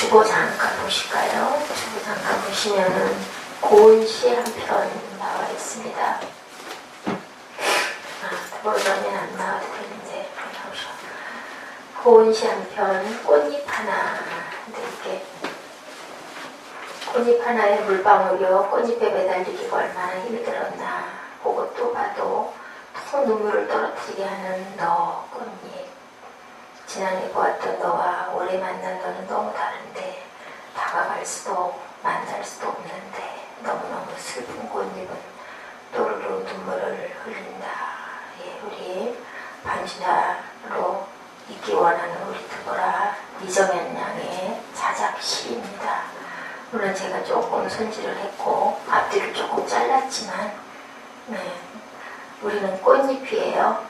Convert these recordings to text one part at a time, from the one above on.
주보 잠깐 보실까요? 주보 잠깐 보시면은 고은 시 한 편 나와 있습니다. 보러면 안 나와도 되는데 나오셔. 고은 시 한 편, 꽃잎 하나. 이렇게 꽃잎 하나에 물방울이요. 꽃잎에 매달리기가 얼마나 힘이 들었나. 그것도 봐도 또 눈물을 떨어뜨리게 하는 너 꽃잎. 지난해 보았던 너와 올해 만난 너는 너무 다른데 다가갈 수도 만날 수도 없는데 너무너무 슬픈 꽃잎은 또르르 눈물을 흘린다. 예, 우리 반주자로 있기 원하는 우리 드보라 이정현 양의 자작시입니다. 물론 제가 조금 손질을 했고 앞뒤를 조금 잘랐지만 우리는 꽃잎이에요.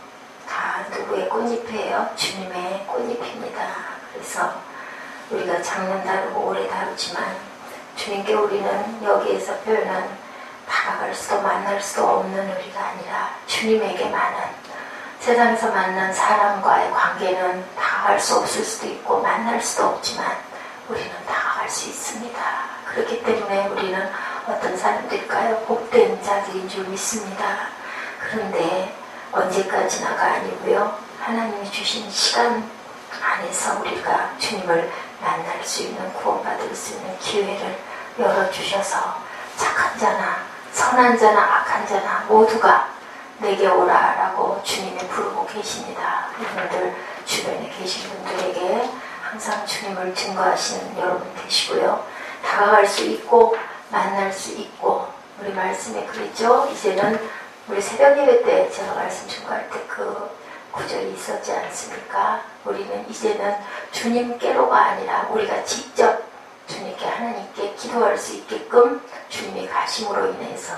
다 누구의 꽃잎이에요? 주님의 꽃잎입니다. 그래서 우리가 작년 다루고 올해 다루지만 주님께 우리는 여기에서 표현한 다가갈 수도 만날 수도 없는 우리가 아니라 주님에게만은 세상에서 만난 사람과의 관계는 다가갈 수 없을 수도 있고 만날 수도 없지만 우리는 다가갈 수 있습니다. 그렇기 때문에 우리는 어떤 사람들일까요? 복된 자들인 줄 믿습니다. 그런데 언제까지나가 아니고요. 하나님이 주신 시간 안에서 우리가 주님을 만날 수 있는 구원받을 수 있는 기회를 열어주셔서 착한 자나 선한 자나 악한 자나 모두가 내게 오라라고 주님이 부르고 계십니다. 여러분들 주변에 계신 분들에게 항상 주님을 증거하시는 여러분 되시고요. 다가갈 수 있고 만날 수 있고 우리 말씀에 그랬죠. 이제는 우리 새벽 예배 때 제가 말씀 증거할 때 그 구절이 있었지 않습니까? 우리는 이제는 주님께로가 아니라 우리가 직접 주님께 하나님께 기도할 수 있게끔 주님이 가심으로 인해서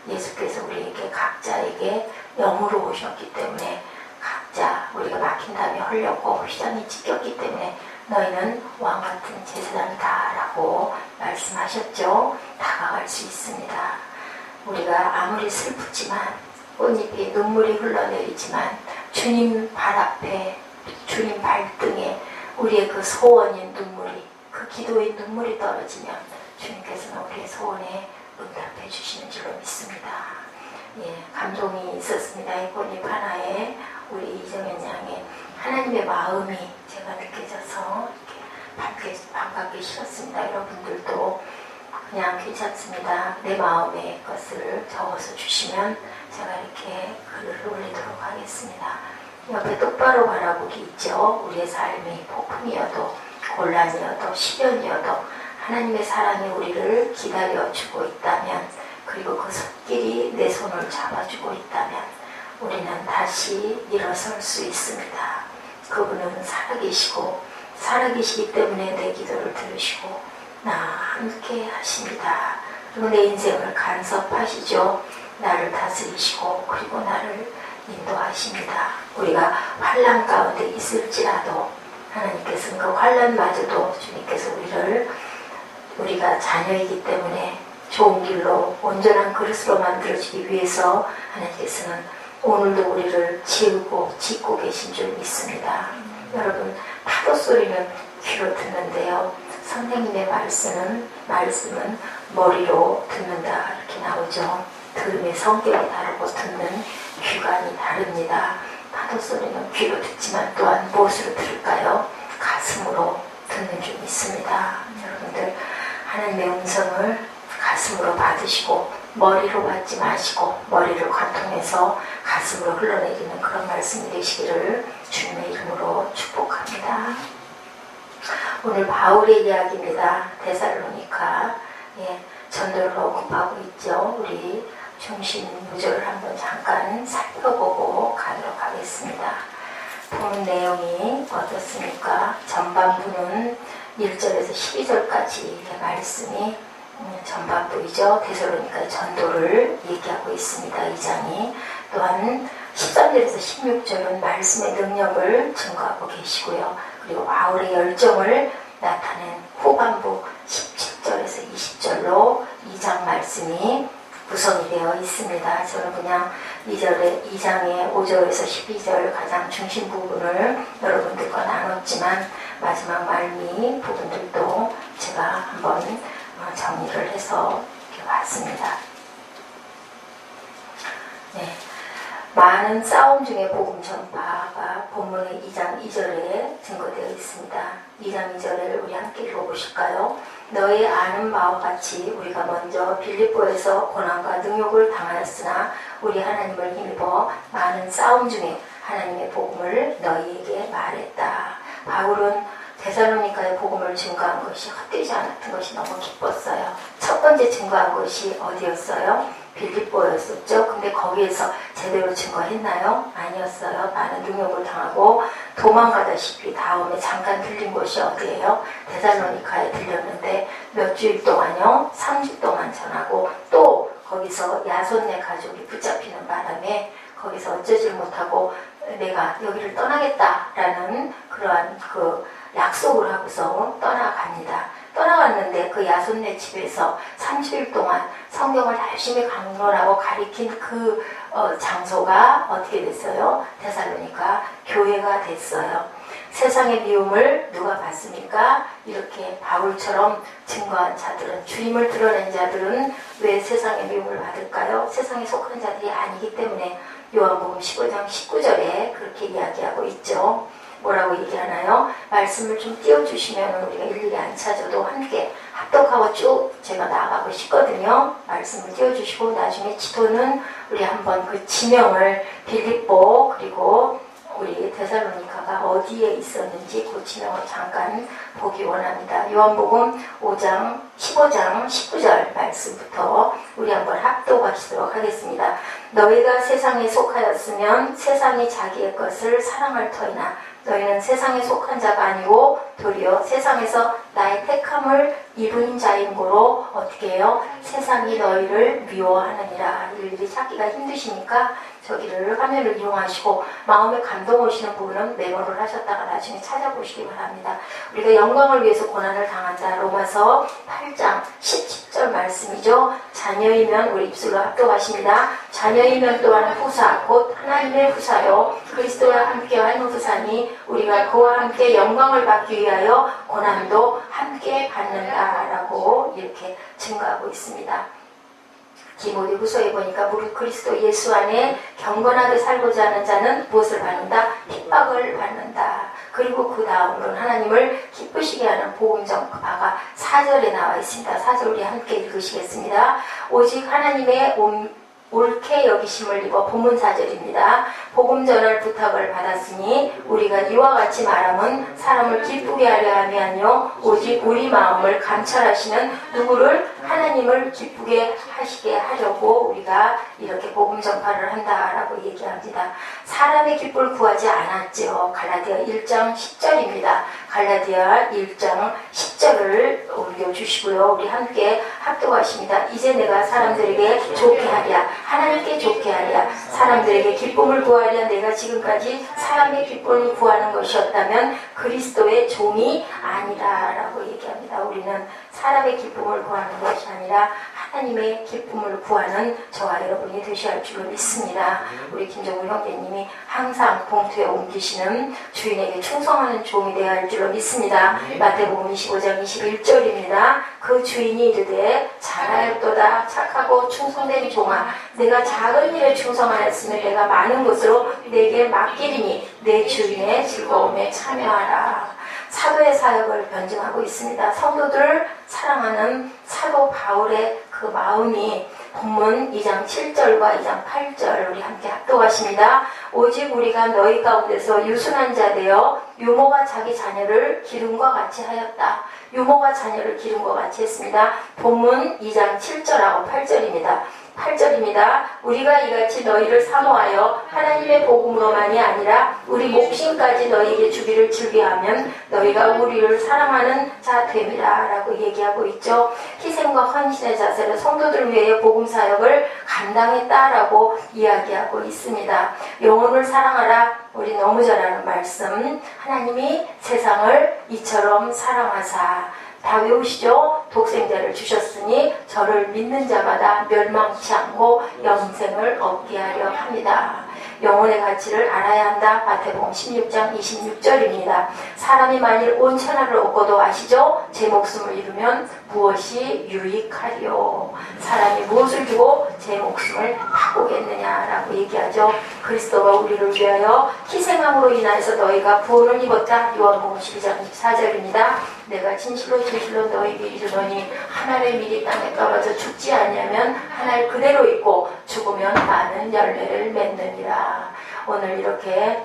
예수께서 우리에게 각자에게 영으로 오셨기 때문에 각자 우리가 막힌 다음에 헐렸고 휘장이 찢겼기 때문에 너희는 왕같은 제사장이다 라고 말씀하셨죠. 다가갈 수 있습니다. 우리가 아무리 슬프지만 꽃잎이 눈물이 흘러내리지만 주님 발 앞에 주님 발등에 우리의 그 소원인 눈물이 그 기도의 눈물이 떨어지면 주님께서는 우리의 소원에 응답해 주시는 줄로 믿습니다. 예, 감동이 있었습니다. 이 꽃잎 하나에 우리 이정현 양의 하나님의 마음이 제가 느껴져서 이렇게 반갑게 실었습니다. 여러분들도 그냥 괜찮습니다. 내 마음의 것을 적어서 주시면 제가 이렇게 글을 올리도록 하겠습니다. 옆에 똑바로 바라보기 있죠. 우리의 삶이 폭풍이어도 곤란이어도 시련이어도 하나님의 사랑이 우리를 기다려주고 있다면 그리고 그 손길이 내 손을 잡아주고 있다면 우리는 다시 일어설 수 있습니다. 그분은 살아계시고 살아계시기 때문에 내 기도를 들으시고 나와 함께 하십니다. 그리고 내 인생을 간섭하시죠. 나를 다스리시고 그리고 나를 인도하십니다. 우리가 환난 가운데 있을지라도 하나님께서는 그 환난마저도 주님께서 우리가 자녀이기 때문에 좋은 길로 온전한 그릇으로 만들어지기 위해서 하나님께서는 오늘도 우리를 지우고 짓고 계신 줄 믿습니다. 여러분 파도 소리는 귀로 듣는데요. 선생님의 말씀은 머리로 듣는다 이렇게 나오죠. 들음의 성격이 다르고 듣는 귀관이 다릅니다. 파도 소리는 귀로 듣지만 또한 무엇으로 들을까요? 가슴으로 듣는 줄 믿습니다. 여러분들 하나님의 음성을 가슴으로 받으시고 머리로 받지 마시고 머리를 관통해서 가슴으로 흘러내리는 그런 말씀이 되시기를 주님의 이름으로 축복합니다. 오늘 바울의 이야기입니다. 데살로니가 전도를 언급하고 있죠. 우리 중심 구절을 한번 잠깐 살펴보고 가도록 하겠습니다. 본 내용이 어떻습니까? 전반부는 1절에서 12절까지의 말씀이 전반부이죠. 데살로니가 전도를 얘기하고 있습니다. 2장이 또한 13절에서 16절은 말씀의 능력을 증거하고 계시고요. 그리고 바울의 열정을 나타낸 후반부 17절에서 20절로 2장 말씀이 구성이 되어 있습니다. 저는 그냥 2장의 5절에서 12절 가장 중심 부분을 여러분들과 나눴지만 마지막 말미 부분들도 제가 한번 정리를 해서 이렇게 왔습니다. 네. 많은 싸움 중에 복음 전파가 본문의 2장 2절에 증거되어 있습니다. 2장 2절을 우리 함께 읽어보실까요? 너희 아는 바와 같이 우리가 먼저 빌립보에서 고난과 능욕을 당하였으나 우리 하나님을 힘입어 많은 싸움 중에 하나님의 복음을 너희에게 말했다. 바울은 데살로니가의 복음을 증거한 것이 헛되지 않았던 것이 너무 기뻤어요. 첫 번째 증거한 것이 어디였어요? 빌립보였었죠. 근데 거기에서 제대로 증거했나요? 아니었어요. 많은 능욕을 당하고 도망가다시피 다음에 잠깐 들린 곳이 어디예요? 데살로니가에 들렸는데 몇 주일 동안요? 3주 동안 전하고 또 거기서 야손네 가족이 붙잡히는 바람에 거기서 어쩌질 못하고 내가 여기를 떠나겠다라는 그러한 그 약속을 하고서 떠나갑니다. 떠나갔는데 그 야손네 집에서 30일 동안 성경을 열심히 강론하고 가리킨 그 장소가 어떻게 됐어요? 데살로니가 교회가 됐어요. 세상의 미움을 누가 받습니까? 이렇게 바울처럼 증거한 자들은, 주임을 드러낸 자들은 왜 세상의 미움을 받을까요? 세상에 속한 자들이 아니기 때문에 요한복음 15장 19절에 그렇게 이야기하고 있죠. 뭐라고 얘기하나요? 말씀을 좀 띄워주시면 우리가 일일이 안 찾아도 함께 합독하고 쭉 제가 나아가고 싶거든요. 말씀을 띄워주시고 나중에 지도는 우리 한번 그 지명을 빌립보 그리고 우리 데살로니가가 어디에 있었는지 그 지명을 잠깐 보기 원합니다. 요한복음 5장 15장 19절 말씀부터 우리 한번 합독하시도록 하겠습니다. 너희가 세상에 속하였으면 세상이 자기의 것을 사랑할 터이나 너희는 세상에 속한 자가 아니고 도리어 세상에서 나의 택함을 입은 자인고로 어떻게 해요? 세상이 너희를 미워하느니라. 일일이 찾기가 힘드시니까 저기를 화면을 이용하시고 마음에 감동 오시는 부분은 메모를 하셨다가 나중에 찾아보시기 바랍니다. 우리가 영광을 위해서 고난을 당한 자 로마서 8장 17절 말씀이죠. 자녀이면 우리 입술로 합독하십니다. 자녀이면 또한 후사 곧 하나님의 후사요 그리스도와 함께한 후사니 우리가 그와 함께 영광을 받기 위하여 고난도 함께 받는다라고 이렇게 증거하고 있습니다. 디모데후서에 보니까 무릇 그리스도 예수 안에 경건하게 살고자 하는 자는 무엇을 받는다? 핍박을 받는다. 그리고 그 다음으로는 하나님을 기쁘시게 하는 복음 전파가 4절에 나와 있습니다. 4절 우리 함께 읽으시겠습니다. 오직 하나님의 옳게 여기심을 입어 본문 4절입니다. 복음 전할 부탁을 받았으니 우리가 이와 같이 말함은 사람을 기쁘게 하려 하면요 오직 우리 마음을 감찰하시는 누구를? 하나님을 기쁘게 하시게 하려고 우리가 이렇게 복음 전파를 한다라고 얘기합니다. 사람의 기쁨을 구하지 않았죠. 갈라디아 1장 10절입니다. 갈라디아 1장 10절을 옮겨주시고요. 우리 함께 합독하십니다. 이제 내가 사람들에게 좋게 하랴 하나님께 좋게 하랴 사람들에게 기쁨을 구하랴 내가 지금까지 사람의 기쁨을 구하는 것이었다면 그리스도의 종이 아니다라고 얘기합니다. 우리는 사람의 기쁨을 구하는 것이 아니라 하나님의 기쁨을 구하는 저와 여러분이 되셔야 할 줄로 믿습니다. 우리 김정우 형제님이 항상 봉투에 옮기시는 주인에게 충성하는 종이 되어야 할 줄로 믿습니다. 마태복음 25장 21절입니다. 그 주인이 이르되 잘하였도다 착하고 충성된 종아 내가 작은 일에 충성하였으면 내가 많은 것으로 내게 맡기리니 내 주인의 즐거움에 참여하라. 사도의 사역을 변증하고 있습니다. 성도들을 사랑하는 사도 바울의 그 마음이 본문 2장 7절과 2장 8절 우리 함께 합독하십니다. 오직 우리가 너희 가운데서 유순한 자 되어 유모가 자기 자녀를 기름과 같이 하였다. 유모가 자녀를 기름과 같이 했습니다. 본문 2장 7절하고 8절입니다. 8절입니다. 우리가 이같이 너희를 사모하여 하나님의 복음으로만이 아니라 우리 목숨까지 너희에게 주기를 즐겨하면 너희가 우리를 사랑하는 자 됨이라 라고 얘기하고 있죠. 희생과 헌신의 자세로 성도들을 위해 복음사역을 감당했다라고 이야기하고 있습니다. 영혼을 사랑하라. 우리 너무 잘 아는 말씀. 하나님이 세상을 이처럼 사랑하사 다 외우시죠? 독생자를 주셨으니 저를 믿는 자마다 멸망치 않고 영생을 얻게 하려 합니다. 영혼의 가치를 알아야 한다. 마태복음 16장 26절입니다. 사람이 만일 온 천하를 얻고도 아시죠? 제 목숨을 잃으면 무엇이 유익하리요? 사람이 무엇을 주고 제 목숨을 바꾸겠느냐라고 얘기하죠. 그리스도가 우리를 위하여 희생함으로 인하여서 너희가 구원을 입었다. 요한복음 12장 24절입니다. 내가 진실로 진실로 너희에게 이르노니 한 알의 밀이 땅에 떨어져 죽지 아니하면 한 알 그대로 있고 죽으면 많은 열매를 맺느니라. 오늘 이렇게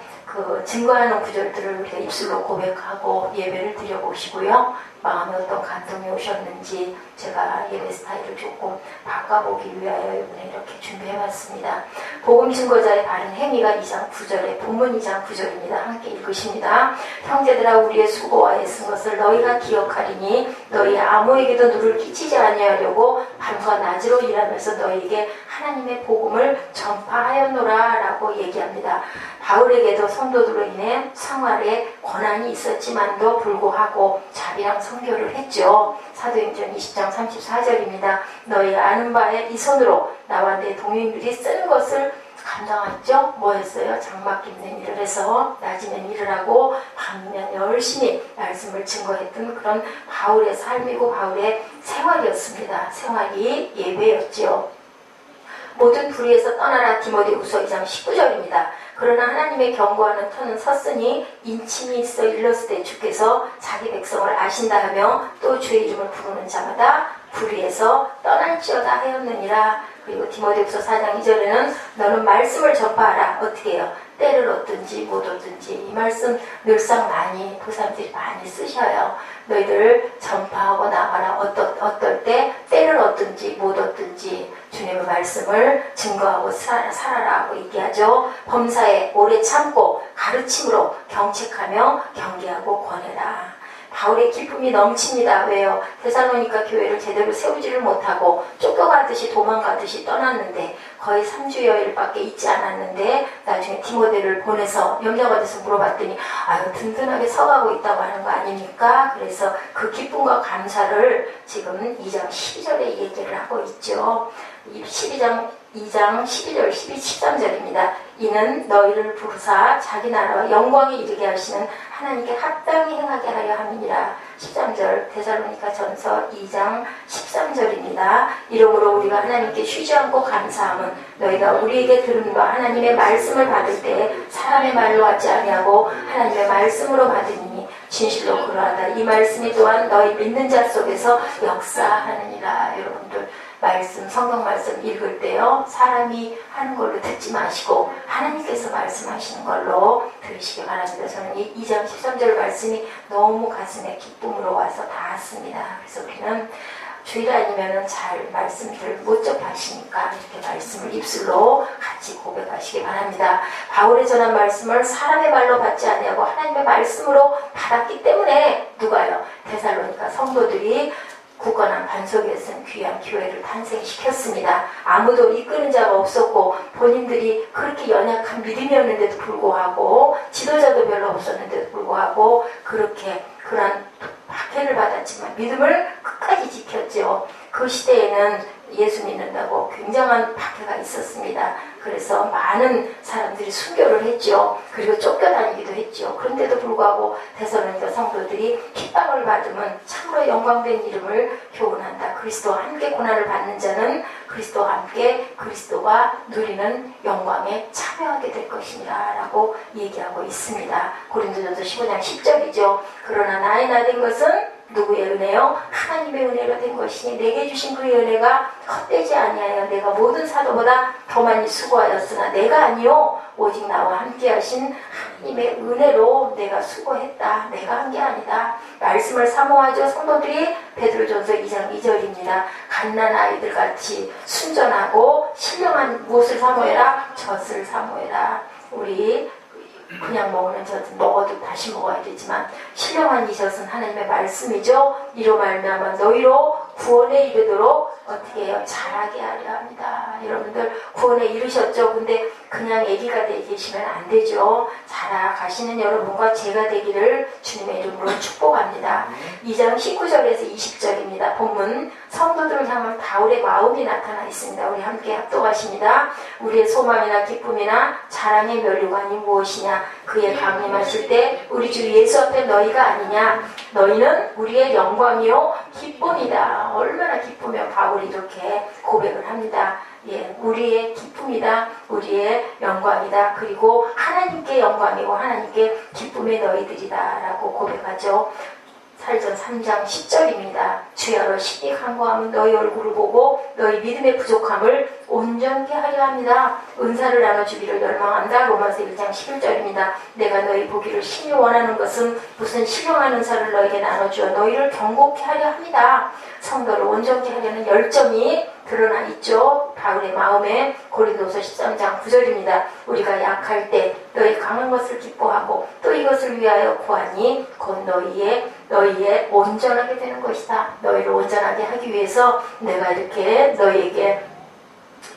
증거하는 구절들을 우리가 입술로 고백하고 예배를 드려보시고요. 마음에 어떤 감동이 오셨는지 제가 예배 스타일을 조금 바꿔보기 위하여 이번에 이렇게 준비해봤습니다. 복음 증거자의 바른 행위가 2장 9절에 본문 2장 9절입니다. 함께 읽으십니다. 형제들아 우리의 수고와 애쓴 것을 너희가 기억하리니 너희 아무에게도 누를 끼치지 아니하려고 밤과 낮으로 일하면서 너희에게 하나님의 복음을 전파하였노라 라고 얘기합니다. 바울에게도 성도들로 인해 생활에 고난이 있었지만도 불구하고 자비랑 선교를 했죠. 사도행전 20장 34절입니다. 너희 아는 바에 이 손으로 나와 내 동행들이 쓰는 것을 감당했죠. 뭐였어요? 장막 깁는 일을 해서 낮이면 일을 하고 밤이면 열심히 말씀을 증거했던 그런 바울의 삶이고 바울의 생활이었습니다. 생활이 예배였죠. 모든 불의에서 떠나라. 디모데후서 2장 19절입니다. 그러나 하나님의 경고하는 터는 섰으니 인침이 있어 일렀을 때 주께서 자기 백성을 아신다 하며 또 주의 이름을 부르는 자마다 불의에서 떠날지어다 하였느니라. 그리고 디모데후서 4장 2절에는 너는 말씀을 전파하라. 어떻게 해요? 때를 얻든지 못 얻든지. 이 말씀 늘상 많이 부사님들이 많이 쓰셔요. 너희들 전파하고 나가라. 어떨 때 때를 얻든지 못 얻든지 주님의 말씀을 증거하고 살아라 고 얘기하죠. 범사에 오래 참고 가르침으로 경책하며 경계하고 권해라. 바울의 기쁨이 넘칩니다. 왜요? 데살로니가 교회를 제대로 세우지를 못하고 쫓겨가듯이 도망가듯이 떠났는데 거의 3주여일밖에 있지 않았는데 나중에 디모데를 보내서 염려가 돼서 물어봤더니 아유 든든하게 서가고 있다고 하는 거 아닙니까? 그래서 그 기쁨과 감사를 지금 2장 12절에 얘기를 하고 있죠. 12장 12절, 13절입니다. 이는 너희를 부르사 자기 나라와 영광에 이르게 하시는 하나님께 합당히 행하게 하려 함이니라. 13절 데살로니가 전서 2장 13절입니다. 이러므로 우리가 하나님께 쉬지 않고 감사함은 너희가 우리에게 들음과 하나님의 말씀을 받을 때 사람의 말로 하지 아니하고 하나님의 말씀으로 받으니 진실로 그러하다. 이 말씀이 또한 너희 믿는 자 속에서 역사하느니라. 여러분들 말씀, 성경 말씀 읽을 때요, 사람이 하는 걸로 듣지 마시고 하나님께서 말씀하시는 걸로 들으시기 바랍니다. 저는 이 2장 13절 말씀이 너무 가슴에 기쁨으로 와서 닿았습니다. 그래서 우리는 주일 아니면은 잘 말씀들 못 접하시니까 이렇게 말씀을 입술로 같이 고백하시기 바랍니다. 바울의 전한 말씀을 사람의 말로 받지 아니하고 하나님의 말씀으로 받았기 때문에 누가요? 데살로니가 성도들이 굳건한 반석에 쓴 귀한 교회를 탄생시켰습니다. 아무도 이끄는 자가 없었고 본인들이 그렇게 연약한 믿음이었는데도 불구하고 지도자도 별로 없었는데도 불구하고 그렇게 그런 박해를 받았지만 믿음을 끝까지 지켰죠. 그 시대에는 예수 믿는다고 굉장한 박해가 있었습니다. 그래서 많은 사람들이 순교를 했죠. 그리고 쫓겨다니기도 했죠. 그런데도 불구하고 데살로니가 성도들이 핍박을 받으면 참으로 영광된 이름을 교훈한다. 그리스도와 함께 고난을 받는 자는 그리스도와 함께 그리스도가 누리는 영광에 참여하게 될 것이니라 라고 얘기하고 있습니다. 고린도전서 15장 10절이죠. 그러나 나의 나 된 것은 누구의 은혜요? 하나님의 은혜가 된 것이니 내게 주신 그의 은혜가 헛되지 아니하여 내가 모든 사도보다 더 많이 수고하였으나 내가 아니요 오직 나와 함께 하신 하나님의 은혜로 내가 수고했다. 내가 한 게 아니다. 말씀을 사모하죠. 성도들이 베드로전서 2장 2절입니다. 갓난 아이들 같이 순전하고 신령한 무엇을 사모해라? 젖을 사모해라. 우리 그냥 먹는 젖은 먹어도 다시 먹어야 되지만 신령한 이 젖은 하나님의 말씀이죠. 이로 말미암아 너희로 구원에 이르도록 어떻게 해요? 자라게 하려 합니다. 여러분들 구원에 이르셨죠? 근데 그냥 아기가 계시면 안 되죠. 자라가시는 여러분과 제가 되기를 주님의 이름으로 축복합니다. 2장 19절에서 20절입니다. 본문 성도들을 향한 바울의 마음이 나타나 있습니다. 우리 함께 합독하십니다. 우리의 소망이나 기쁨이나 자랑의 면류관이 무엇이냐? 그의 강림하실 때 우리 주 예수 앞에 너희가 아니냐? 너희는 우리의 영광이요 기쁨이다. 얼마나 기쁘면 바울이 이렇게 고백을 합니다. 예, 우리의 기쁨이다. 우리의 영광이다. 그리고 하나님께 영광이고 하나님께 기쁨의 너희들이다 라고 고백하죠. 사도전 3장 10절입니다. 주야로 심히 간구하면 너희 얼굴을 보고 너희 믿음의 부족함을 온전케 하려 합니다. 은사를 나눠주기를 열망한다. 로마서 1장 11절입니다. 내가 너희 보기를 심히 원하는 것은 무슨 신령한 은사를 너에게 나눠주어 너희를 경고케 하려 합니다. 성도를 온전케 하려는 열정이 드러나 있죠. 바울의 마음에. 고린도서 13장 9절입니다. 우리가 약할 때 너희 강한 것을 기뻐하고 또 이것을 위하여 구하니 곧 너희의 온전하게 되는 것이다. 너희를 온전하게 하기 위해서 내가 이렇게 너희에게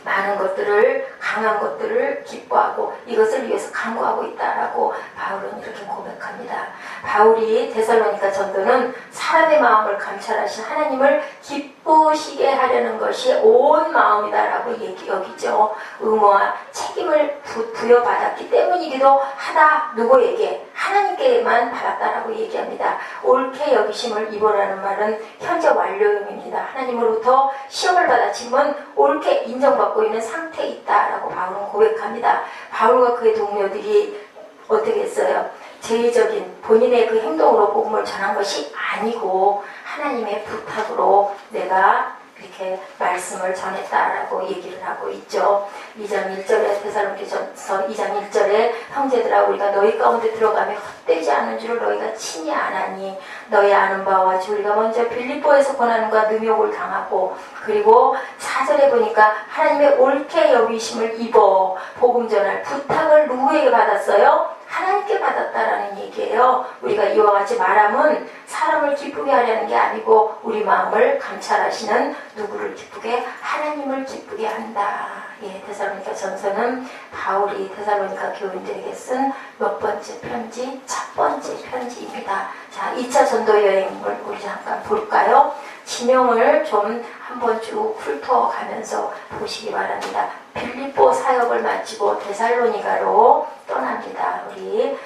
많은 것들을, 강한 것들을 기뻐하고 이것을 위해서 간구하고 있다라고 바울은 이렇게 고백합니다. 바울이 데살로니가 전도는 사람의 마음을 감찰하신 하나님을 기쁘시게 하려는 것이 온 마음이다라고 여기죠. 의무와 책임을 부여받았기 때문이기도 하다. 누구에게? 하나님께만 받았다라고 얘기합니다. 옳게 여기심을 입어라는 말은 현재 완료형입니다. 하나님으로부터 시험을 받아 짐은 옳게 인정받고 있는 상태에 있다라고 바울은 고백합니다. 바울과 그의 동료들이 어떻게 했어요? 제의적인 본인의 그 행동으로 복음을 전한 것이 아니고 하나님의 부탁으로 내가 이렇게 말씀을 전했다라고 얘기를 하고 있죠. 2장 1절에 데살로니가전서 2장 1절에 형제들아 우리가 너희 가운데 들어가며 헛되지 않은 줄을 너희가 친히 아나니 너희 아는 바와 같이 우리가 먼저 빌립보에서 고난과 능욕을 당하고 그리고 4절에 보니까 하나님의 옳게 여기심을 입어 복음 전할 부탁을 누구에게 받았어요? 하나님께 받았다라는 얘기예요. 우리가 이와 같이 말함은 사람을 기쁘게 하려는 게 아니고 우리 마음을 감찰하시는 누구를 기쁘게? 하나님을 기쁘게 한다. 예, 데살로니가 전서는 바울이 데살로니가 교인들에게 쓴 몇 번째 편지? 첫 번째 편지입니다. 자, 2차 전도 여행을 우리 잠깐 볼까요? 지명을 좀 한번 쭉 훑어가면서 보시기 바랍니다. 빌립보 사역을 마치고 데살로니가로 떠납니다. 우리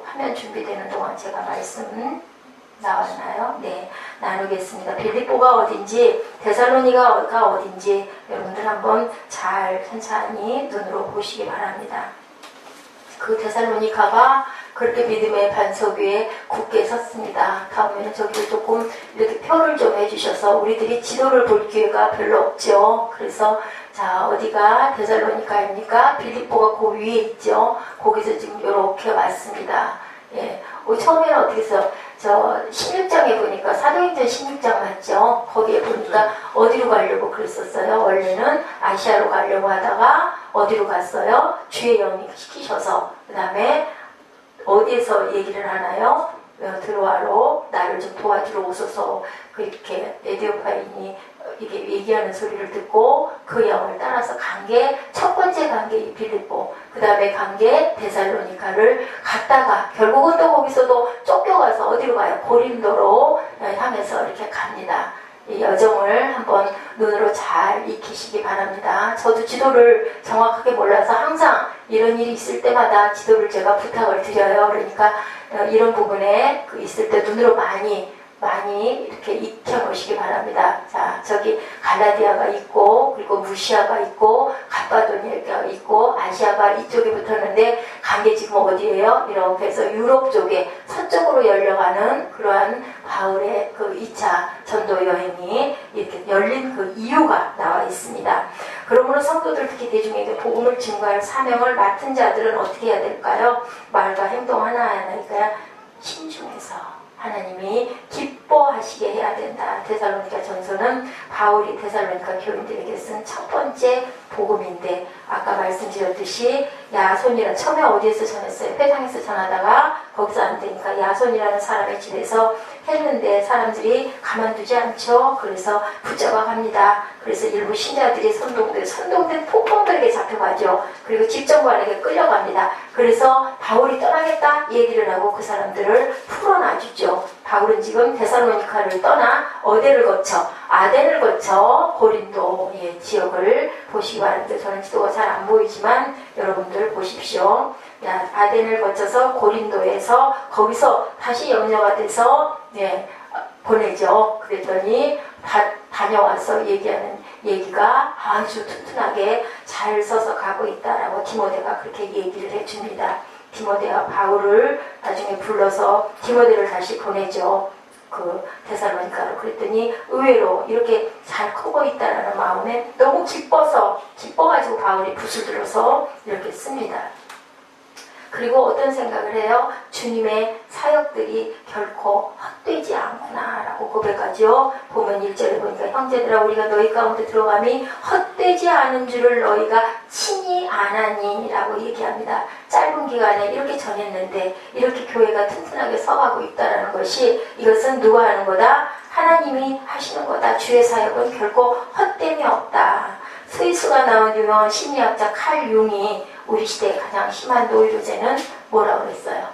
화면 준비되는 동안 제가 말씀 나왔나요? 네, 나누겠습니다. 빌립보가 어딘지 데살로니가가 어딘지 여러분들 한번 잘 천천히 눈으로 보시기 바랍니다. 그 데살로니가가 그렇게 믿음의 반석 위에 굳게 섰습니다. 다음에는 저기 조금 이렇게 표를 좀 해주셔서 우리들이 지도를 볼 기회가 별로 없죠. 그래서 자 어디가 데살로니가입니까? 빌립보가 그 위에 있죠. 거기서 지금 이렇게 왔습니다. 예, 처음에는 어떻게 해서 저 16장에 보니까 사도행전 16장 맞죠? 거기에 보니까 어디로 가려고 그랬었어요? 원래는 아시아로 가려고 하다가 어디로 갔어요? 주의 영이 시키셔서 그 다음에 어디에서 얘기를 하나요? 드로아로 나를 좀 도와주러 오소서 그렇게 에디오파인이 이게 얘기하는 소리를 듣고 그 영을 따라서 간 게 첫 번째 간 게 이 빌립보 그 다음에 간 게 데살로니가를 갔다가 결국은 또 거기서도 쫓겨가서 어디로 가요? 고린도로 향해서 이렇게 갑니다. 이 여정을 한번 눈으로 잘 익히시기 바랍니다. 저도 지도를 정확하게 몰라서 항상 이런 일이 있을 때마다 지도를 제가 부탁을 드려요. 그러니까 이런 부분에 있을 때 눈으로 많이 이렇게 익혀놓으시기 바랍니다. 자, 저기 갈라디아가 있고 그리고 무시아가 있고 갑바도니아가 있고 아시아가 이쪽에 붙었는데 간 게 지금 어디예요? 이렇게 해서 유럽 쪽에 서쪽으로 열려가는 그러한 바울의 그 2차 전도 여행이 이렇게 열린 그 이유가 나와 있습니다. 그러므로 성도들 특히 대중에게 복음을 증거할 사명을 맡은 자들은 어떻게 해야 될까요? 말과 행동 하나하나가 신중해서 하나님이 기뻐하시게 해야 된다. 데살로니가 전서는 바울이 데살로니가 교인들에게 쓴 첫 번째 복음인데, 아까 말씀드렸듯이 야손이라 처음에 어디에서 전했어요? 회당에서 전하다가 거기서 안 되니까 야손이라는 사람의 집에서 했는데 사람들이 가만두지 않죠. 그래서 붙잡아 갑니다. 그래서 일부 신자들이 선동된 폭동들에게 잡혀가죠. 그리고 집정관에게 끌려갑니다. 그래서 바울이 떠나겠다 얘기를 하고 그 사람들을 풀어놔주죠. 바울은 지금 데살로니카를 떠나 어디를 거쳐? 아덴을 거쳐 고린도 지역을 보시기 바랍니다. 저는 지도가 잘 안 보이지만 여러분들 보십시오. 아덴을 거쳐서 고린도에서 거기서 다시 영녀가 돼서 보내죠. 그랬더니 다녀와서 얘기하는 얘기가 아주 튼튼하게 잘 써서 가고 있다라고 디모데가 그렇게 얘기를 해줍니다. 디모데와 바울을 나중에 불러서 디모데를 다시 보내죠. 그 데살로니카로. 그랬더니 의외로 이렇게 잘 커고 있다라는 마음에 너무 기뻐가지고 바울이 붓을 들어서 이렇게 씁니다. 그리고 어떤 생각을 해요? 주님의 사역들이 결코 헛되지 않구나 라고 고백하죠. 보면 1절에 보니까 형제들아 우리가 너희 가운데 들어감이 헛되지 않은 줄을 너희가 친히 아나니 라고 얘기합니다. 짧은 기간에 이렇게 전했는데 이렇게 교회가 튼튼하게 서가고 있다는 것이, 이것은 누가 하는 거다? 하나님이 하시는 거다. 주의 사역은 결코 헛됨이 없다. 스위스가 나온 유명한 심리학자 칼 융이 우리 시대에 가장 심한 노이로제는 뭐라고 그랬어요?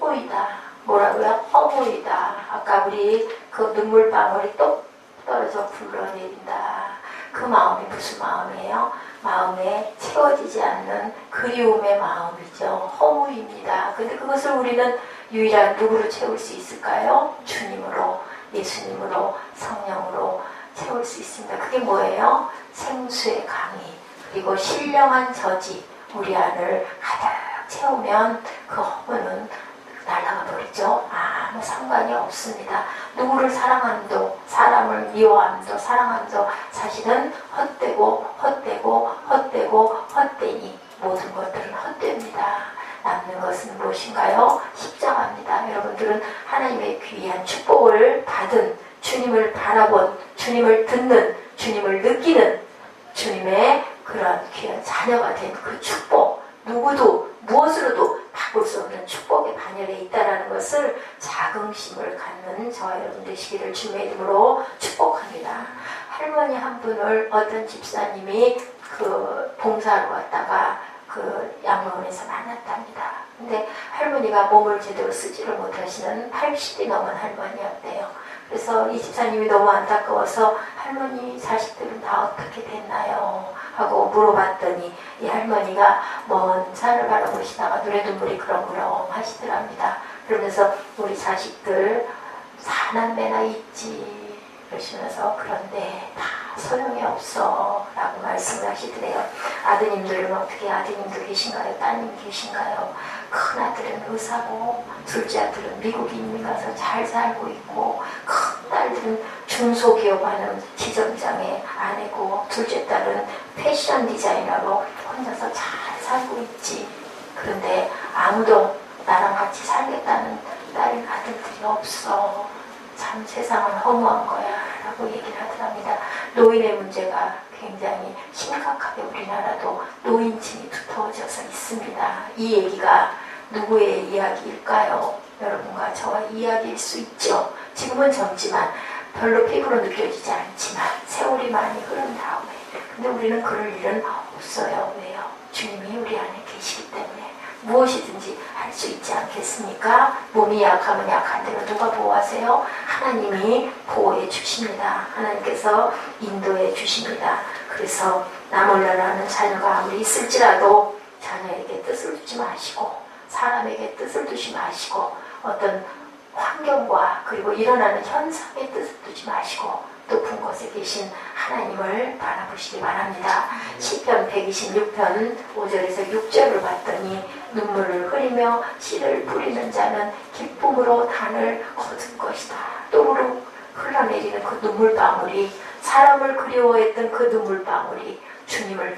허무이다. 뭐라고요? 허무이다. 아까 우리 그 눈물방울이 똑 떨어져 굴러내린다. 그 마음이 무슨 마음이에요? 마음에 채워지지 않는 그리움의 마음이죠. 허무입니다. 근데 그것을 우리는 유일한 누구로 채울 수 있을까요? 주님으로, 예수님으로, 성령으로 채울 수 있습니다. 그게 뭐예요? 생수의 강이, 그리고 신령한 저지, 우리 안을 가득 채우면 그 허무는 날아가 버리죠. 아무 상관이 없습니다. 누구를 사랑함도, 사람을 미워함도, 사랑함도 사실은 헛되고 헛되니 모든 것들은 헛됩니다. 남는 것은 무엇인가요? 십자가입니다. 여러분들은 하나님의 귀한 축복을 받은, 주님을 바라본, 주님을 듣는, 주님을 느끼는 주님의 그런 귀한 자녀가 된 그 축복, 누구도 무엇으로도 바꿀 수 없는 축복의 반열에 있다는 것을 자긍심을 갖는 저와 여러분 되시기를 주님의 이름으로 축복합니다. 할머니 한 분을 어떤 집사님이 그 봉사하러 갔다가 그 양로원에서 만났답니다. 근데 할머니가 몸을 제대로 쓰지를 못하시는 80이 넘은 할머니였대요. 그래서 이 집사님이 너무 안타까워서 할머니 자식들은 다 어떻게 됐나요? 하고 물어봤더니 이 할머니가 먼 산을 바라보시다가 눈에 눈물이 그렁그렁 하시더랍니다. 그러면서 우리 자식들 사남매나 있지 그러시면서 그런데 다 소용이 없어 라고 말씀을 하시더래요. 아드님들은 어떻게, 아드님도 계신가요? 따님 계신가요? 큰 아들은 의사고 둘째 아들은 미국에 이민 가서 잘 살고 있고, 큰 딸들은 중소기업하는 지점장의 아내고 둘째 딸은 패션 디자이너로 혼자서 잘 살고 있지. 그런데 아무도 나랑 같이 살겠다는 딸 아들들이 없어. 참 세상은 허무한 거야 라고 얘기를 하더랍니다. 노인의 문제가 굉장히 심각하게 우리나라도 노인층이 두터워져서 있습니다. 이 얘기가 누구의 이야기일까요? 여러분과 저와 이야기일 수 있죠. 지금은 젊지만 별로 피부로 느껴지지 않지만 세월이 많이 흐른 다음에, 근데 우리는 그럴 일은 없어요. 왜요? 주님이 우리 안에 계시기 때문에 무엇이든지 할 수 있지 않겠습니까? 몸이 약하면 약한 대로 누가 보호하세요? 하나님이 보호해 주십니다. 하나님께서 인도해 주십니다. 그래서 나 몰라라는 자녀가 아무리 있을지라도 자녀에게 뜻을 두지 마시고, 사람에게 뜻을 두지 마시고, 어떤 환경과 그리고 일어나는 현상에 뜻을 두지 마시고 높은 곳에 계신 하나님을 바라보시기 바랍니다. 시편 126편 5절에서 6절을 봤더니 눈물을 흘리며 씨를 뿌리는 자는 기쁨으로 단을 거둘 것이다. 또르륵 흘러내리는 그 눈물방울이, 사람을 그리워했던 그 눈물방울이 주님을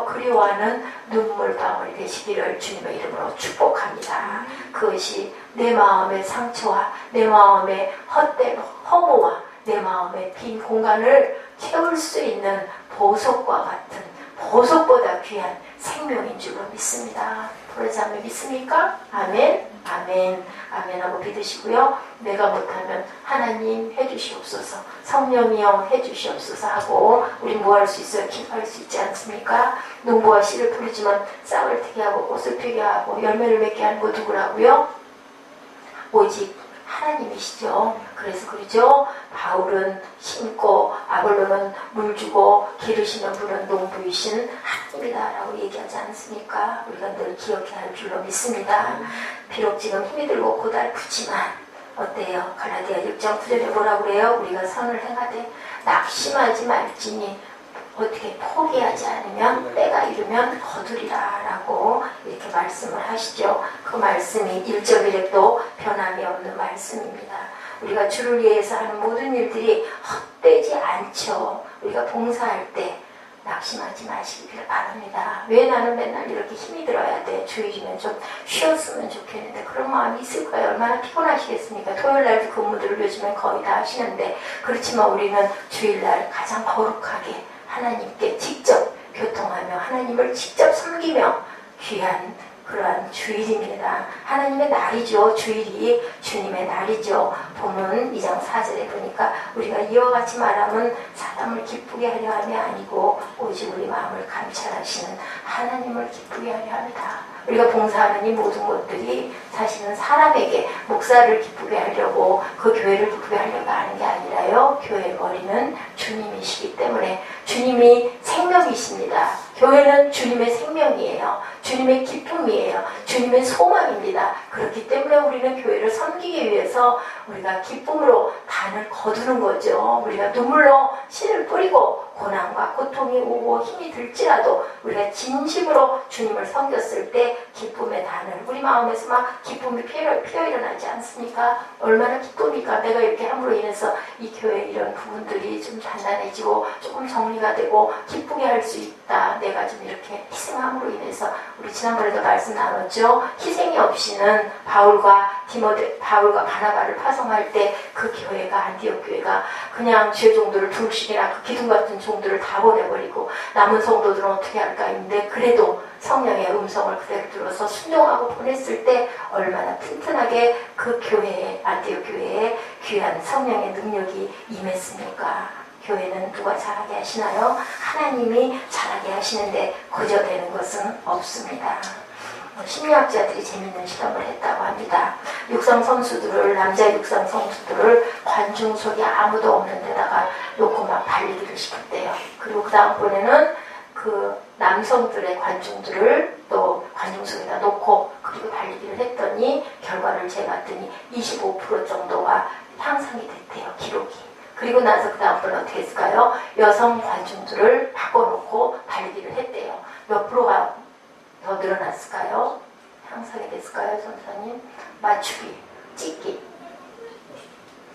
그리워하는 눈물방울이 되시기를 주님의 이름으로 축복합니다. 그 그것이 내 마음의 상처와 내 마음의 헛된 허무와 내 마음의 빈 공간을 채울 수 있는 보석과 같은, 보석보다 귀한 생명인 줄로 믿습니다. 부르자면 믿습니까? 아멘, 아멘, 아멘 하고 믿으시고요. 내가 못하면 하나님 해주시옵소서, 성령이여 해주시옵소서 하고 우리 뭐 할 수 있어요? 기도할 수 있지 않습니까? 농부와 씨를 뿌리지만 싹을 트게 하고 꽃을 피게 하고 열매를 맺게 하는 거 누구라고요? 오직 하나님이시죠. 그래서 그러죠. 바울은 심고 아볼로는 물주고 기르시는 분은 농부이신 하나님이다라고 얘기하지 않습니까? 우리가 늘 기억해야 할 줄로 믿습니다. 비록 지금 힘이 들고 고달프지만 어때요? 갈라디아 6장 9절에 뭐라고 그래요? 우리가 선을 행하되 낙심하지 말지니 어떻게 포기하지 않으면 때가 이르면 거두리라 라고 이렇게 말씀을 하시죠. 그 말씀이 1.1획도 변함이 없는 말씀입니다. 우리가 주를 위해서 하는 모든 일들이 헛되지 않죠. 우리가 봉사할 때 낙심하지 마시기를 바랍니다. 왜 나는 맨날 이렇게 힘이 들어야 돼? 주일이면 좀 쉬었으면 좋겠는데 그런 마음이 있을 거예요. 얼마나 피곤하시겠습니까? 토요일날도 근무들을 요즘엔 거의 다 하시는데 그렇지만 우리는 주일날 가장 거룩하게 하나님께 직접 교통하며 하나님을 직접 섬기며 귀한 그러한 주일입니다. 하나님의 날이죠. 주일이 주님의 날이죠. 본문 2장 4절에 보니까 우리가 이와 같이 말하면 사람을 기쁘게 하려 함이 아니고 오직 우리 마음을 감찰하시는 하나님을 기쁘게 하려 합니다. 우리가 봉사하는 이 모든 것들이 사실은 사람에게 목사를 기쁘게 하려고 그 교회를 기쁘게 하려고 하는 게 아니라요. 교회의 머리는 주님이시기 때문에 주님이 생명이십니다. 교회는 주님의 생명이에요. 주님의 기쁨이에요. 주님의 소망입니다. 그렇기 때문에 우리는 교회를 섬기기 위해서 우리가 기쁨으로 단을 거두는 거죠. 우리가 눈물로 씨를 뿌리고 고난과 고통이 오고 힘이 들지라도 우리가 진심으로 주님을 섬겼을 때 기쁨의 단을 우리 마음에서 막 기쁨이 피어 일어나지 않습니까? 얼마나 기쁨이니까 내가 이렇게 함으로 인해서 이 교회 이런 부분들이 좀 단단해지고 조금 정리가 되고 기쁘게 할 수 있다. 내가 좀 이렇게 희생함으로 인해서 우리 지난번에도 말씀 나눴죠. 희생이 없이는 바울과 바나바를 파송할 때 그 교회가 안디옥 교회가 그냥 주의 종들을 두룩씩이나 그 기둥 같은 종들을 다 보내버리고 남은 성도들은 어떻게 할까 했는데 그래도 성령의 음성을 그대로 들어서 순종하고 보냈을 때 얼마나 튼튼하게 그 교회에 안디옥 교회에 귀한 성령의 능력이 임했습니까? 교회는 누가 잘하게 하시나요? 하나님이 잘하게 하시는데 거저 되는 것은 없습니다. 심리학자들이 재밌는 실험을 했다고 합니다. 육상 선수들을, 남자 육상 선수들을 관중 속에 아무도 없는 데다가 놓고 막 달리기를 시켰대요. 그리고 그 다음번에는 그 남성들의 관중들을 또 관중 속에다 놓고 그리고 달리기를 했더니 결과를 재봤더니 25% 정도가 향상이 됐대요. 기록이. 그리고 나서 그 다음번에 어떻게 했을까요? 여성 관중들을 바꿔놓고 달리기를 했대요. 몇 프로가 더 늘어났을까요? 향상이 됐을까요, 선생님? 맞추기, 찍기.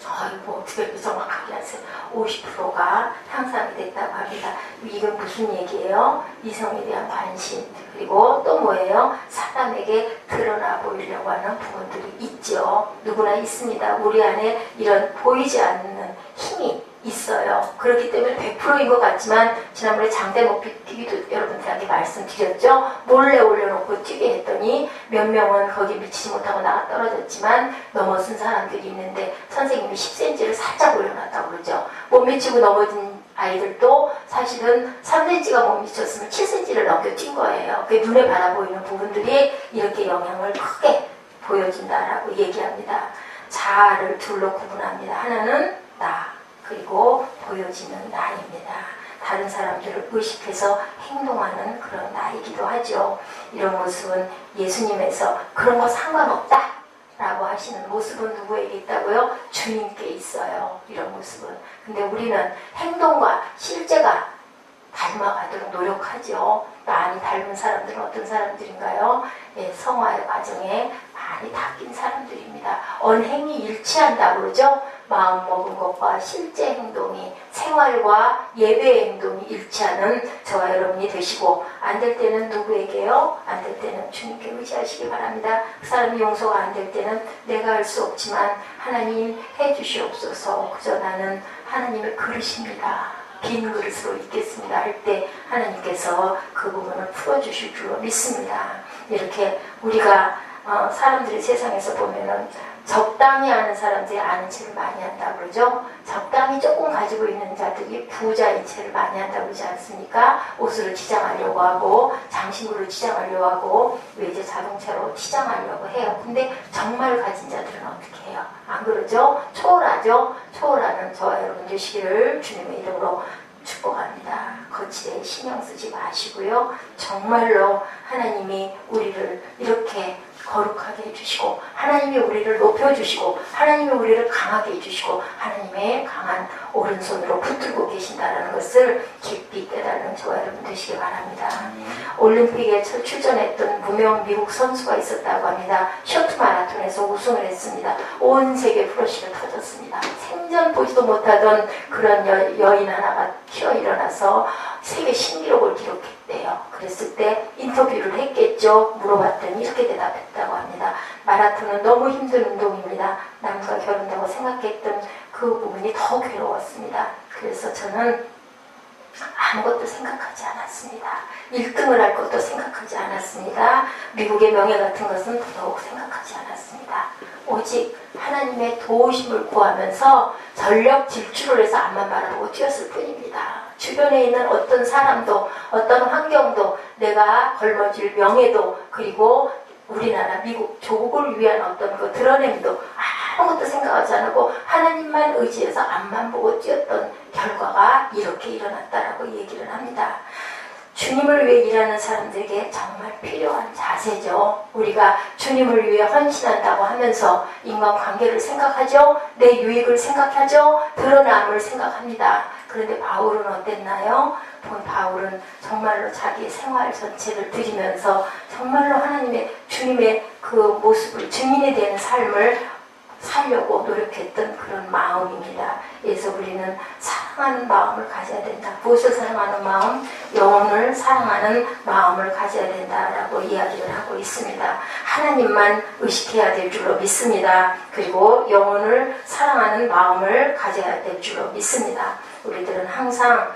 아이고, 어떻게 이렇게 정확하게 하세요? 50%가 향상이 됐다고 합니다. 이건 무슨 얘기예요? 이성에 대한 관심, 그리고 또 뭐예요? 사람에게 드러나 보이려고 하는 부분들이 있죠. 누구나 있습니다. 우리 안에 이런 보이지 않는 힘이 있어요. 그렇기 때문에 100%인 것 같지만 지난번에 장대 높이 뛰기도 여러분들한테 말씀드렸죠. 몰래 올려놓고 뛰게 했더니 몇 명은 거기 미치지 못하고 나가 떨어졌지만 넘어선 사람들이 있는데 선생님이 10cm를 살짝 올려놨다고 그러죠. 못 미치고 넘어진 아이들도 사실은 3cm가 못 미쳤으면 7cm를 넘겨 뛴 거예요. 그 눈에 바라보이는 부분들이 이렇게 영향을 크게 보여준다라고 얘기합니다. 자아를 둘로 구분합니다. 하나는 나, 그리고 보여지는 나입니다. 다른 사람들을 의식해서 행동하는 그런 나이기도 하죠. 이런 모습은 예수님에서 그런 거 상관없다 라고 하시는 모습은 누구에게 있다고요? 주님께 있어요. 이런 모습은. 근데 우리는 행동과 실제가 닮아가도록 노력하죠. 많이 닮은 사람들은 어떤 사람들인가요? 예, 성화의 과정에 많이 바뀐 사람들입니다. 언행이 일치한다고 그러죠? 마음 먹은 것과 실제 행동이 생활과 예배의 행동이 일치하는 저와 여러분이 되시고, 안 될 때는 누구에게요? 안 될 때는 주님께 의지하시기 바랍니다. 그 사람이 용서가 안 될 때는 내가 할 수 없지만 하나님 해주시옵소서. 그저 나는 하나님의 그릇입니다. 빈 그릇으로 있겠습니다 할 때 하나님께서 그 부분을 풀어주실 줄로 믿습니다. 이렇게 우리가 사람들이 세상에서 보면은 적당히 아는 사람들이 아는 체를 많이 한다고 그러죠. 적당히 조금 가지고 있는 자들이 부자인 체를 많이 한다고 그러지 않습니까? 옷으로 치장하려고 하고 장신구를 치장하려고 하고 외제 자동차로 치장하려고 해요. 근데 정말 가진 자들은 어떻게 해요? 안 그러죠? 초월하죠? 초월하는 저와 여러분 되시기를 주님의 이름으로 축복합니다. 거칠에 신경 쓰지 마시고요. 정말로 하나님이 우리를 이렇게 거룩하게 해주시고, 하나님이 우리를 높여주시고, 하나님이 우리를 강하게 해주시고, 하나님의 강한 오른손으로 붙들고 계신다는 것을 깊이 깨달은 저와 여러분 되시기 바랍니다. 올림픽에 출전했던 무명 미국 선수가 있었다고 합니다. 쇼트 마라톤에서 우승을 했습니다. 온 세계 프로시가 터졌습니다. 생전 보지도 못하던 그런 여인 하나가 튀어 일어나서 세계 신기록을 기록했대요. 그랬을 때 인터뷰를 했겠죠. 물어봤더니 이렇게 대답했다고 합니다. 마라톤은 너무 힘든 운동입니다. 남과 결혼다고 생각했던 그 부분이 더 괴로웠습니다. 그래서 저는 아무것도 생각하지 않았습니다. 1등을 할 것도 생각하지 않았습니다. 미국의 명예 같은 것은 더더욱 생각하지 않았습니다. 오직 하나님의 도우심을 구하면서 전력 질주를 해서 앞만 바라보고 뛰었을 뿐입니다. 주변에 있는 어떤 사람도, 어떤 환경도, 내가 걸머질 명예도, 그리고 우리나라 미국 조국을 위한 어떤 그 드러냄도 아무것도 생각하지 않고 하나님만 의지해서 앞만 보고 뛰었던 결과가 이렇게 일어났다라고 얘기를 합니다. 주님을 위해 일하는 사람들에게 정말 필요한 자세죠. 우리가 주님을 위해 헌신한다고 하면서 인간관계를 생각하죠. 내 유익을 생각하죠. 드러남을 생각합니다. 그런데 바울은 어땠나요? 바울은 정말로 자기의 생활 전체를 드리면서 정말로 하나님의 주님의 그 모습을 증인이 되는 삶을 살려고 노력했던 그런 마음입니다. 그래서 우리는 사랑하는 마음을 가져야 된다. 무엇을 사랑하는 마음? 영혼을 사랑하는 마음을 가져야 된다라고 이야기를 하고 있습니다. 하나님만 의식해야 될 줄로 믿습니다. 그리고 영혼을 사랑하는 마음을 가져야 될 줄로 믿습니다. 우리들은 항상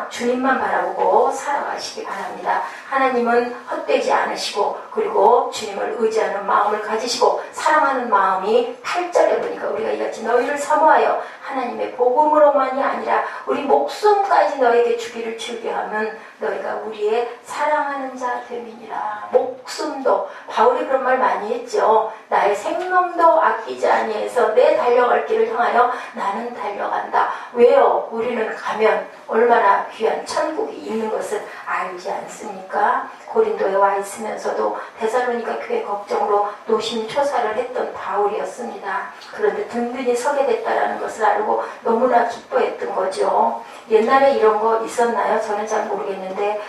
주님만 바라보고 살아가시기 바랍니다. 하나님은 헛되지 않으시고, 그리고 주님을 의지하는 마음을 가지시고, 사랑하는 마음이 8절에 보니까 우리가 이같이 너희를 사모하여 하나님의 복음으로만이 아니라 우리 목숨까지 너에게 주기를 즐겨하면 너희가 우리의 사랑하는 자 됨이니라. 목숨도, 바울이 그런 말 많이 했죠. 나의 생명도 아끼지 아니해서 내 달려갈 길을 향하여 나는 달려간다. 왜요? 우리는 가면 얼마나 귀한 천국이 있는 것을 알지 않습니까? 고린도에 와 있으면서도 데살로니가 교회 걱정으로 노심초사를 했던 바울이었습니다. 그런데 든든히 서게 됐다는 것을 알고 너무나 기뻐했던 거죠. 옛날에 이런 거 있었나요? 저는 잘 모르겠는데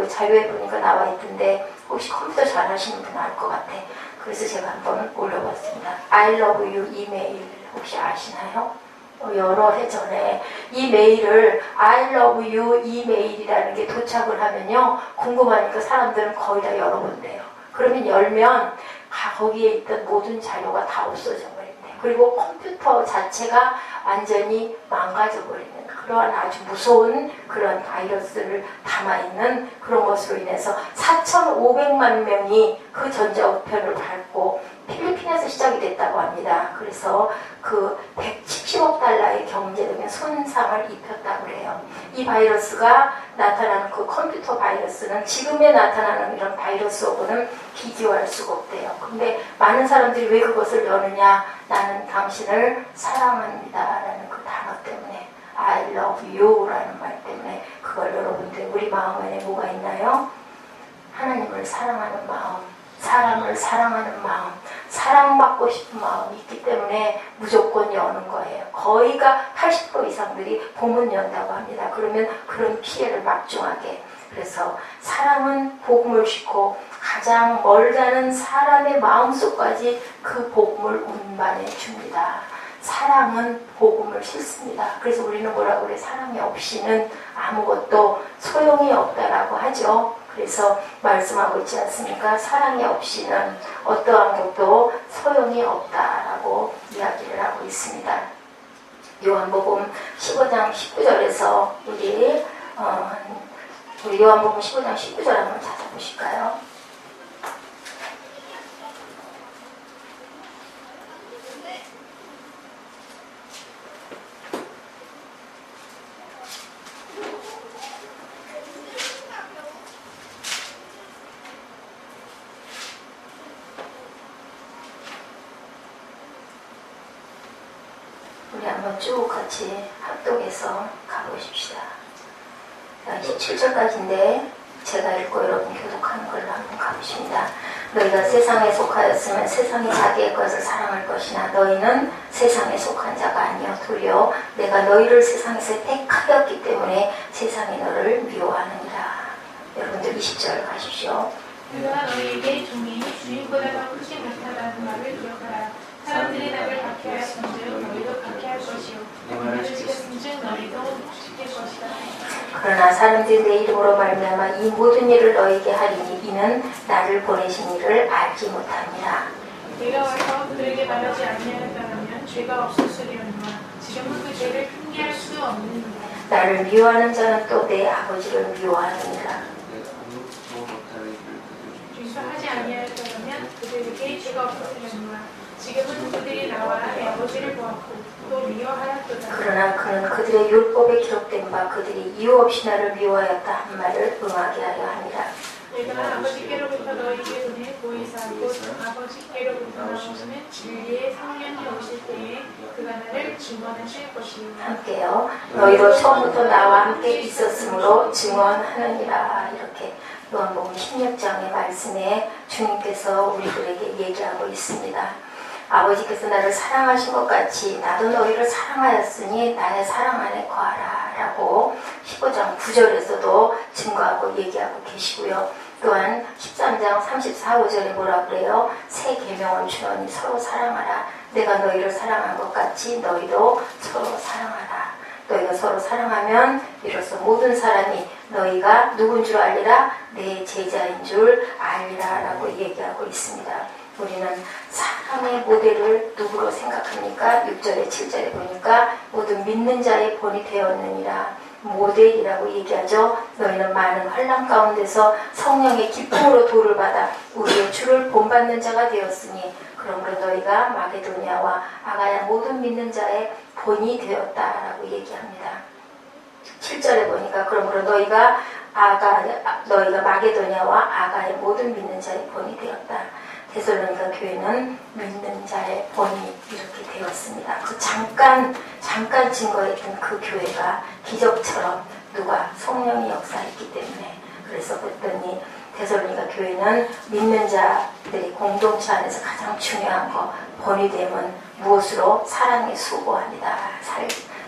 자료에 보니까 나와 있던데 혹시 컴퓨터 잘 하시는 분 알 것 같아. 그래서 제가 한번 올려봤습니다. I love you 이메일 혹시 아시나요? 여러 해 전에 이 메일을 I love you 이메일이라는 게 도착을 하면요, 궁금하니까 사람들은 거의 다 열어본대요. 그러면 열면 거기에 있던 모든 자료가 다 없어져 버린대요. 그리고 컴퓨터 자체가 완전히 망가져 버리는 그러한 아주 무서운 그런 바이러스를 담아있는 그런 것으로 인해서 4,500만 명이 그 전자우편을 밟고 필리핀에서 시작이 됐다고 합니다. 그래서 그 170억 달러의 경제적인 손상을 입혔다고 그래요. 이 바이러스가 나타나는 그 컴퓨터 바이러스는 지금에 나타나는 이런 바이러스하고는 비교할 수가 없대요. 근데 많은 사람들이 왜 그것을 여느냐? 나는 당신을 사랑합니다 라는 그 단어 때문에, I love you 라는 말 때문에 그걸 여러분들 우리 마음 안에 뭐가 있나요? 하나님을 사랑하는 마음, 사람을 사랑하는 마음, 사랑받고 싶은 마음이 있기 때문에 무조건 여는 거예요. 거의가 80% 이상들이 봄은 연다고 합니다. 그러면 그런 피해를 막중하게. 그래서 사랑은 복음을 싣고 가장 멀다는 사람의 마음속까지 그 복음을 운반해 줍니다. 사랑은 복음을 싣습니다. 그래서 우리는 뭐라고 그래? 사랑이 없이는 아무것도 소용이 없다라고 하죠. 그래서 말씀하고 있지 않습니까? 사랑이 없이는 어떠한 것도 소용이 없다라고 이야기를 하고 있습니다. 요한복음 15장 19절에서 우리 요한복음 15장 19절 한번 찾아보실까요? 우리 한번 쭉 같이 합독해서 가보십시다. 17절까지인데 제가 읽고 여러분 교독하는 걸로 한번 가보십니다. 너희가 세상에 속하였으면 세상이 자기의 것을 사랑할 것이나 너희는 세상에 속한 자가 아니여 도리어 내가 너희를 세상에서 택하였기 때문에 세상이 너를 미워하느니라. 여러분들 20절 가십시오. 내가 너희에게 종이 주인보다 더 크지 못하다는 말을 기억하라. 사람들이 나를 박해하였은즉 너희도 박해할 것이요 내 말을 지켰은즉 너희도 지킬 것이다. 그러나 사람들이 내 이름으로 말미암아 이 모든 일을 너희에게 하리니 이는 나를 보내신 이를 알지 못함이라. 내가 와서 그들에게 말하지 아니하였다면 죄가 없었으려니와 지금은 그 죄를 핑계할 수 없느니라. 나를 미워하는 자는 또 내 아버지를 미워하느니라. 죄수하지 아니하였다면 그들에게 죄가 없었으려니와 지금은 그들이 나와 내 아버지를 보았고 또 미워하였도다. 그러나 그는 그들의 율법에 기록된 바 그들이 이유 없이 나를 미워하였다 한 말을 응하게 하려 함이라. 내가 아버지께로부터 너희에게 보내 보이사 곧 아버지께로부터 나오시는 진리의 성령이 오실 때에 그가 나를 증언하실 것이요. 함께요. 너희로 처음부터 나와 함께 있었으므로 증언하느니라. 이렇게 요한복음 16장의 말씀에 주님께서 우리들에게 얘기하고 있습니다. 아버지께서 나를 사랑하신 것 같이 나도 너희를 사랑하였으니 나의 사랑 안에 거하라 라고 15장 9절에서도 증거하고 얘기하고 계시고요. 또한 13장 34, 5절에 뭐라 그래요? 새 계명을 주노니 서로 사랑하라. 내가 너희를 사랑한 것 같이 너희도 서로 사랑하라. 너희가 서로 사랑하면 이로써 모든 사람이 너희가 누군 줄 알리라? 내 제자인 줄 알리라 라고 얘기하고 있습니다. 우리는 사랑의 모델을 누구로 생각합니까? 6절에 7절에 보니까 모든 믿는 자의 본이 되었느니라. 모델이라고 얘기하죠. 너희는 많은 환난 가운데서 성령의 기쁨으로 도를 받아 우리의 주를 본받는 자가 되었으니 그러므로 너희가 마게도니아와 아가야 모든 믿는 자의 본이 되었다라고 얘기합니다. 7절에 보니까 그러므로 너희가 마게도니아와 아가의 모든 믿는 자의 본이 되었다. 데살로니가 교회는 믿는 자의 본이 이렇게 되었습니다. 그 잠깐 증거했던 그 교회가 기적처럼 누가 성령이 역사했기 때문에 그래서 그랬더니 데살로니가 교회는 믿는 자들의 공동체 안에서 가장 중요한 거 본이 되면 무엇으로? 사랑에 수고합니다.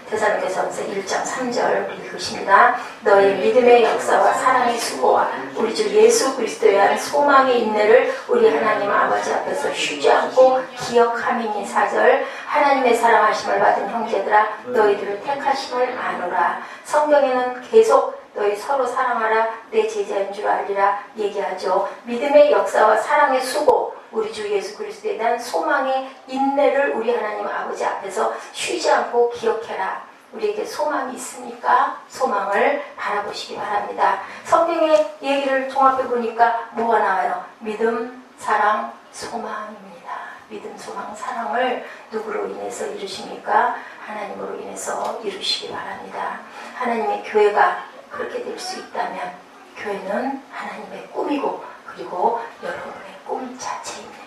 데살로니가전서 1장 3절 읽으십니다. 너의 믿음의 역사와 사랑의 수고와 우리 주 예수 그리스도에 대한 소망의 인내를 우리 하나님 아버지 앞에서 쉬지 않고 기억함이니 4절 하나님의 사랑하심을 받은 형제들아 너희들을 택하심을 아노라. 성경에는 계속 너희 서로 사랑하라 내 제자인 줄 알리라 얘기하죠. 믿음의 역사와 사랑의 수고 우리 주 예수 그리스도에 대한 소망의 인내를 우리 하나님 아버지 앞에서 쉬지 않고 기억해라. 우리에게 소망이 있으니까 소망을 바라보시기 바랍니다. 성경의 얘기를 종합해 보니까 뭐가 나와요? 믿음, 사랑, 소망입니다. 믿음, 소망, 사랑을 누구로 인해서 이루십니까? 하나님으로 인해서 이루시기 바랍니다. 하나님의 교회가 그렇게 될 수 있다면 교회는 하나님의 꿈이고 그리고 여러분의 꿈 자체입니다.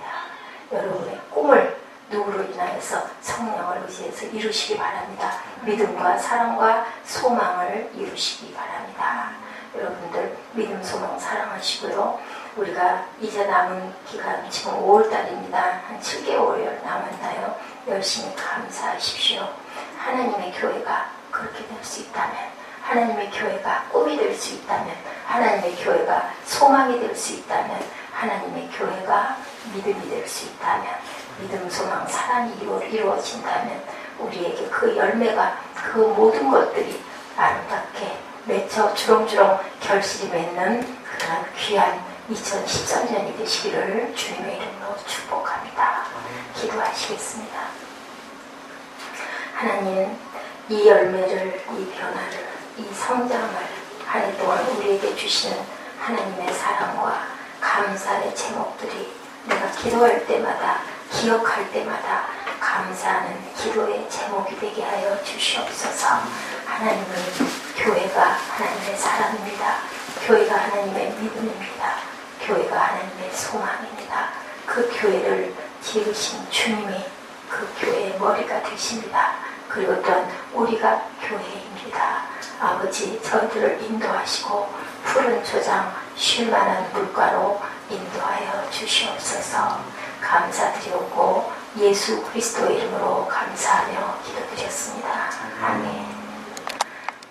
여러분의 꿈을 누구로 인하여서 성령을 의지해서 이루시기 바랍니다. 믿음과 사랑과 소망을 이루시기 바랍니다. 여러분들 믿음, 소망, 사랑하시고요. 우리가 이제 남은 기간 지금 5월달입니다. 한 7개월 남았나요? 열심히 감사하십시오. 하나님의 교회가 그렇게 될 수 있다면 하나님의 교회가 꿈이 될 수 있다면 하나님의 교회가 소망이 될 수 있다면 하나님의 교회가 믿음이 될 수 있다면 믿음, 소망, 사랑이 이루어진다면 우리에게 그 열매가 그 모든 것들이 아름답게 맺혀 주렁주렁 결실이 맺는 그러한 귀한 2013년이 되시기를 주님의 이름으로 축복합니다. 기도하시겠습니다. 하나님, 이 열매를, 이 변화를, 이 성장을 한 해 동안 우리에게 주시는 하나님의 사랑과 감사의 제목들이 내가 기도할 때마다, 기억할 때마다 감사하는 기도의 제목이 되게 하여 주시옵소서. 하나님은 교회가 하나님의 사랑입니다. 교회가 하나님의 믿음입니다. 교회가 하나님의 소망입니다. 그 교회를 지으신 주님이 그 교회의 머리가 되십니다. 그리고 또한 우리가 교회입니다. 아버지, 저희들을 인도하시고 푸른 초장 쉴만한 물가로 인도하여 주시옵소서. 감사드리옵고 예수 그리스도의 이름으로 감사하며 기도드렸습니다. 아멘.